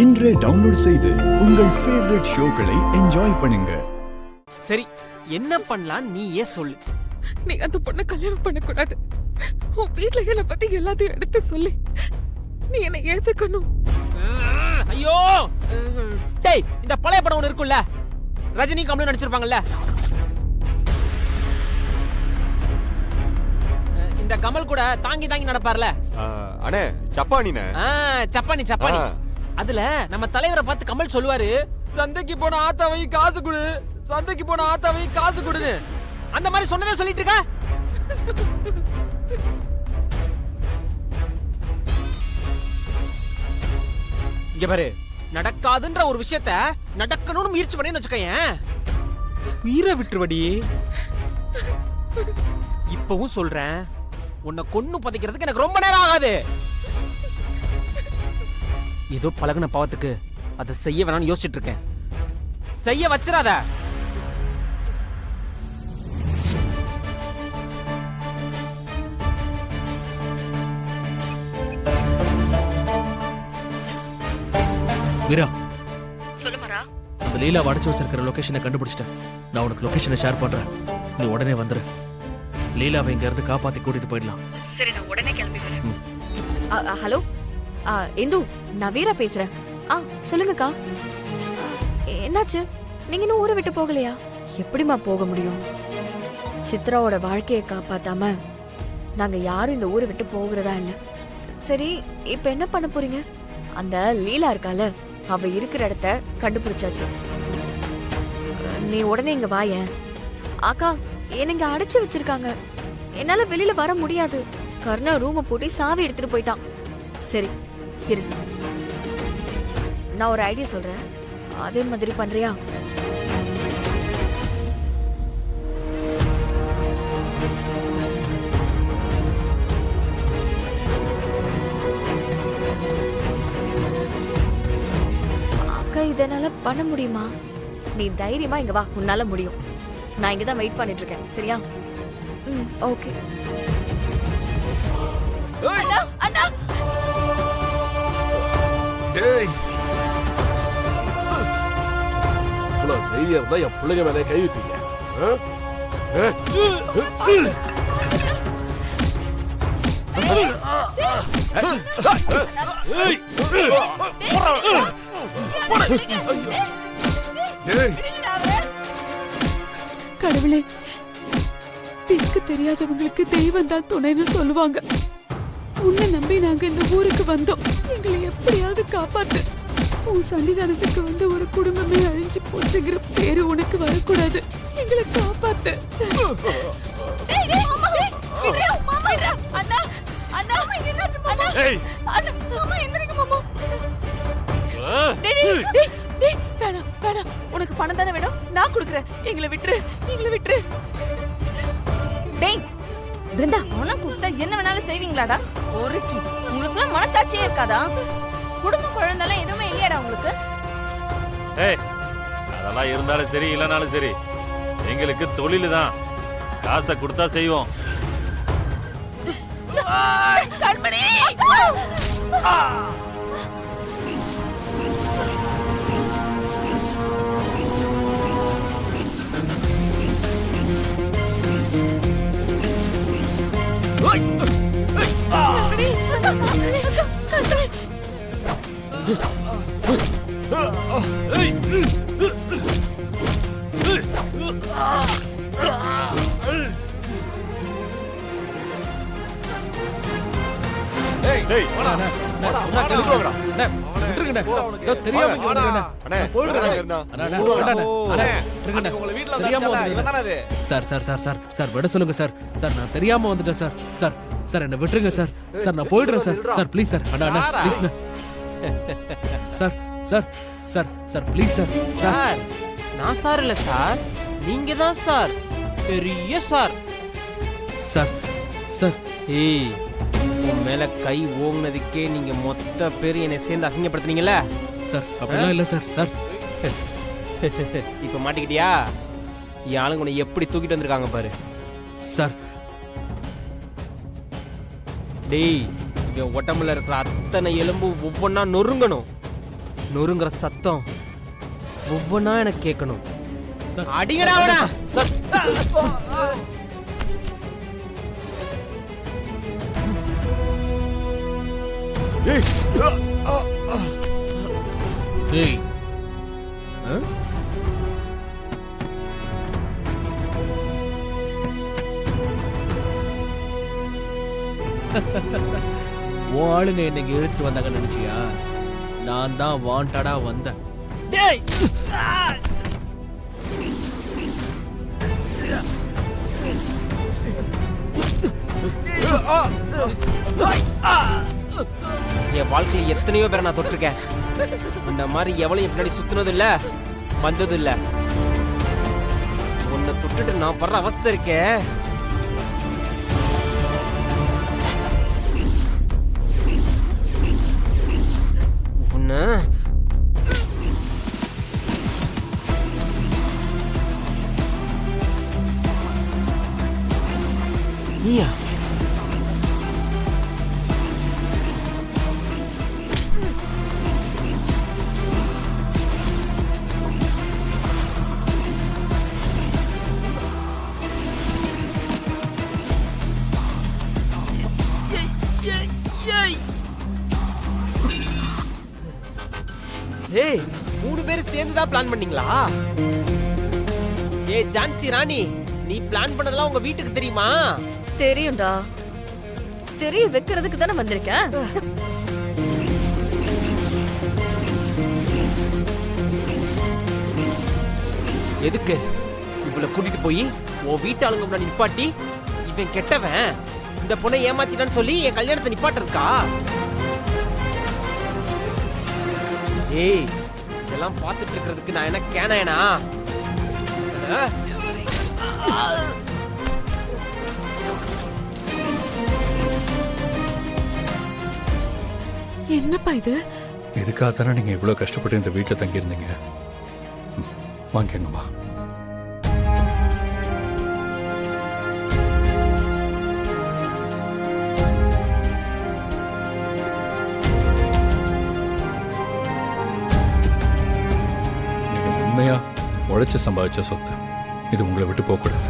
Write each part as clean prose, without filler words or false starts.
இன்றே டவுன்லோட் செய்து உங்கள் ஃபேவரட் ஷோக்களை என்ஜாய் பண்ணுங்க. சரி, என்ன பண்ணலாம் நீயே சொல்லு. நீ அந்த பொண்ணை கல்யாணம் பண்ணக்கூடாது. உன் வீட்டுல என்னை பத்தி எல்லாத்தையும் எடுத்து சொல்லி நீ என்னை ஏத்துக்கணும். ஐயோ டேய், இந்த பழைய படம் ஒன்று இருக்கும்ல, ரஜினி கமலும் நடிச்சிருப்பாங்கல்ல, இந்த கமல் கூட தாங்கி தாங்கி நடப்பார்ல அண்ணே, சப்பானினே. சப்பானி சப்பானி. அதுல நம்ம தலைவரை பார்த்து கமல் சொல்லுவாரு, சந்தைக்கு போன ஆத்தாவை காசு கொடு, சந்தைக்கு போன ஆத்தாவை காசு கொடுன்னு. அந்த மாதிரி சொன்னதே சொல்லிட்டு இருக்கா. இங்க பாரு, நடக்காதுன்ற ஒரு விஷயத்த நடக்கணும்னு முயற்சி பண்ணேன்னு வச்சுக்கேன், உயிரை விட்டுருவடி. இப்பவும் சொல்றேன், உன்னை கொன்னு புதைக்கிறதுக்கு எனக்கு ரொம்ப நேரம் ஆகாது. ஏதோ பழகுன பாவத்துக்கு அதை செய்ய வேணாம்னு யோசிச்சுட்டு இருக்கேன். செய்ய வச்சிராத. வீரா, சொல்லுமாரா. அந்த லீலா அடைச்சு வச்சிருக்கிற லொகேஷனை கண்டுபிடிச்சிட்டேன். நான் உனக்கு லொகேஷனை ஷேர் பண்றேன். நீ உடனே வந்துரு. லீலாவை இங்க இருந்து காப்பாத்தி கூட்டிட்டு போயிடலாம். சரி, நான் உடனே கிளம்பி வரேன். ஹலோ இந்து, நான் வீரா பேசுறேன். சொல்லுங்கக்கா. என்னாச்சு? நீங்க இன்னும் ஊரை விட்டு போகலையா? எப்படிமா போக முடியும்? சித்ராவோட வாழ்க்கையை காப்பாத்தாம நாங்க யாரும் இந்த ஊரை விட்டு போகிறதா இல்ல. சரி, இப்ப என்ன பண்ண போறீங்க? அந்த லீலா இருக்கால, அவ இருக்கிற இடத்த கண்டுபிடிச்சாச்சு. நீ உடனே இங்க வாயேன். அக்கா, என்னங்க அடைச்சு வச்சிருக்காங்க, என்னால வெளியில வர முடியாது. கர்ணா ரூமை போட்டு சாவி எடுத்துட்டு போயிட்டான். சரி இரு, நான் ஒரு ஐடியா சொல்றேன், அதே மாதிரி பண்றியா? அக்கா, இதனால பண்ண முடியுமா? நீ தைரியமா இங்க வா, உன்னால முடியும். நான் இங்கதான் வெயிட் பண்ணிட்டு இருக்கேன், சரியா? ஓகே. அண்ணா, அண்ணா. டேய், இவ்வளவு தைரியம் இருந்தா என் பிள்ளைங்க மேலே கை வைப்பீங்க? கடவுளே, திக்கு தெரியாதவங்களுக்கு தெய்வம் தான் துணைன்னு சொல்லுவாங்க. உன்னை நம்பி நாங்க இந்த ஊருக்கு வந்தோம். எங்களை எப்படியாவது காப்பாத்து. உன் சன்னிதானத்துக்கு வந்து ஒரு குடும்பமே அழிஞ்சு போச்சுங்கிற பேரு உனக்கு வரக்கூடாது. எங்களை காப்பாத்து. உனக்கு பணம் தானே வேணும், நான் கொடுக்குறேன். எங்களை விட்டுரு, எங்களை விட்டுரு. டேய் பிருந்தா, பணம் கொடுத்தா என்ன வேணாலும் செய்வீங்களாடா? ஒருக்கி உங்களுக்கு மனசாட்சியே இருக்காதா? குடும்ப குழந்தைலாம் எதுவுமே இல்லையாடா உங்களுக்கு? ஏய், அதெல்லாம் இருந்தாலும் சரி இல்லைனாலும் சரி, எங்களுக்கு தொழில் தான். காசை கொடுத்தா செய்வோம். கண்மணி, விட சொல்லுங்க சார். சார், நான் தெரியாம வந்துட்டேன் சார். சார் சார், என்ன விட்டுருங்க சார். சார், நான் போயிடுறேன் sir. Sir please sir. Anna please sir. Sir sir sir please sir. Sir, நான் சார் இல்ல சார், நீங்க தான் சார், பெரிய சார். சார் சார், ஏய், உன் மேல கை ஓங்கினதுக்கே நீங்க மொத்த பேர் என்னை சேர்ந்து அசிங்கப்படுத்துனீங்கல்ல சார். அப்படிலாம் இல்ல சார். சார், இப்ப மாட்டிக்கிட்டியா? என் ஆளுங்க உன்னை எப்படி தூக்கிட்டு வந்திருக்காங்க பாரு. சார், டேய், இவன் உடம்புல இருக்கிற அத்தனை எலும்பு ஒவ்வொன்னா நொறுங்கணும். நொறுங்குற சத்தம் ஒவ்வொன்னா எனக்கு கேட்கணும். சார். அடிங்கடா அவனா. ஏய் ஆ? உன் ஆளுங்க என்னை இங்க இழுத்துட்டு வந்தாங்கன்னு நினைச்சியா? நான் தான் வாண்டடா வந்தேன். டேய் என் வாழ்க்கையில எத்தனையோ பேரை நான் தொட்டிருக்கேன். இந்த மாதிரி எவளையும் பின்னாடி சுத்தினது இல்ல, வந்தது இல்ல. உன்னை தொட்டுட்டு நான் படுற அவஸ்தை இருக்கே. உன்னை நீயா? ஏய், 3 பேரும் சேர்ந்து தான் பிளான் பண்ணீங்களா? ஏய் ஜான்சி ராணி, நீ பிளான் பண்ணதெல்லாம் உங்க வீட்டுக்கு தெரியுமா? தெரியும்டா. தெரிய வைக்கிறதுக்கு தானே வந்திருக்கேன். எதுக்கு இவளை கூட்டிட்டு போய் உன் வீட்டாளுங்க முன்னாடி நிப்பாட்டி இவன் கெட்டவன், இந்த பொண்ணை ஏமாத்திட்டான்னு சொல்லி என் கல்யாணத்தை நிப்பாட்ட இருக்கா? ஏய், இதெல்லாம் பார்த்துட்டு இருக்கிறதுக்கு நான் என்ன கேனேனா? என்னப்பா இது? இதுக்காக தானே நீங்க இவ்வளவு கஷ்டப்பட்டு இந்த வீட்டில் தங்கியிருந்தீங்க. வாங்கிக்கங்கம்மா. நீங்க உண்மையா உழைச்சு சம்பாதிச்ச சொத்து, இது உங்களை விட்டு போகக்கூடாது.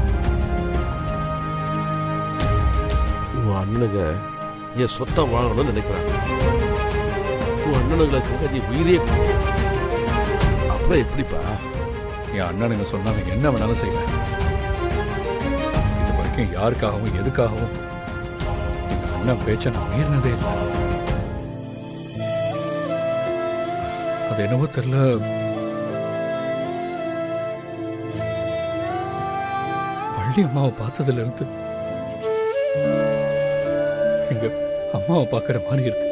உன் அண்ணனுங்க என் சொத்தை வாங்கணும்னு நினைக்கிறாங்க. உன் அண்ணனுங்களுக்காக நீ உயிரே கொடு. அப்புறம் எப்படிப்பா? என் அண்ணனுங்க சொன்னாங்க என்ன வேணாலும் செய்வேன். இது வரைக்கும் யாருக்காகவும் எதுக்காகவும் எங்க அண்ணன் பேச்ச நான் மீறினதே இல்லை. அது என்னவோ தெரியல, வள்ளி அம்மாவை பார்த்ததுல இருந்து எங்க அம்மாவை பார்க்குற மாதிரி இருக்கு.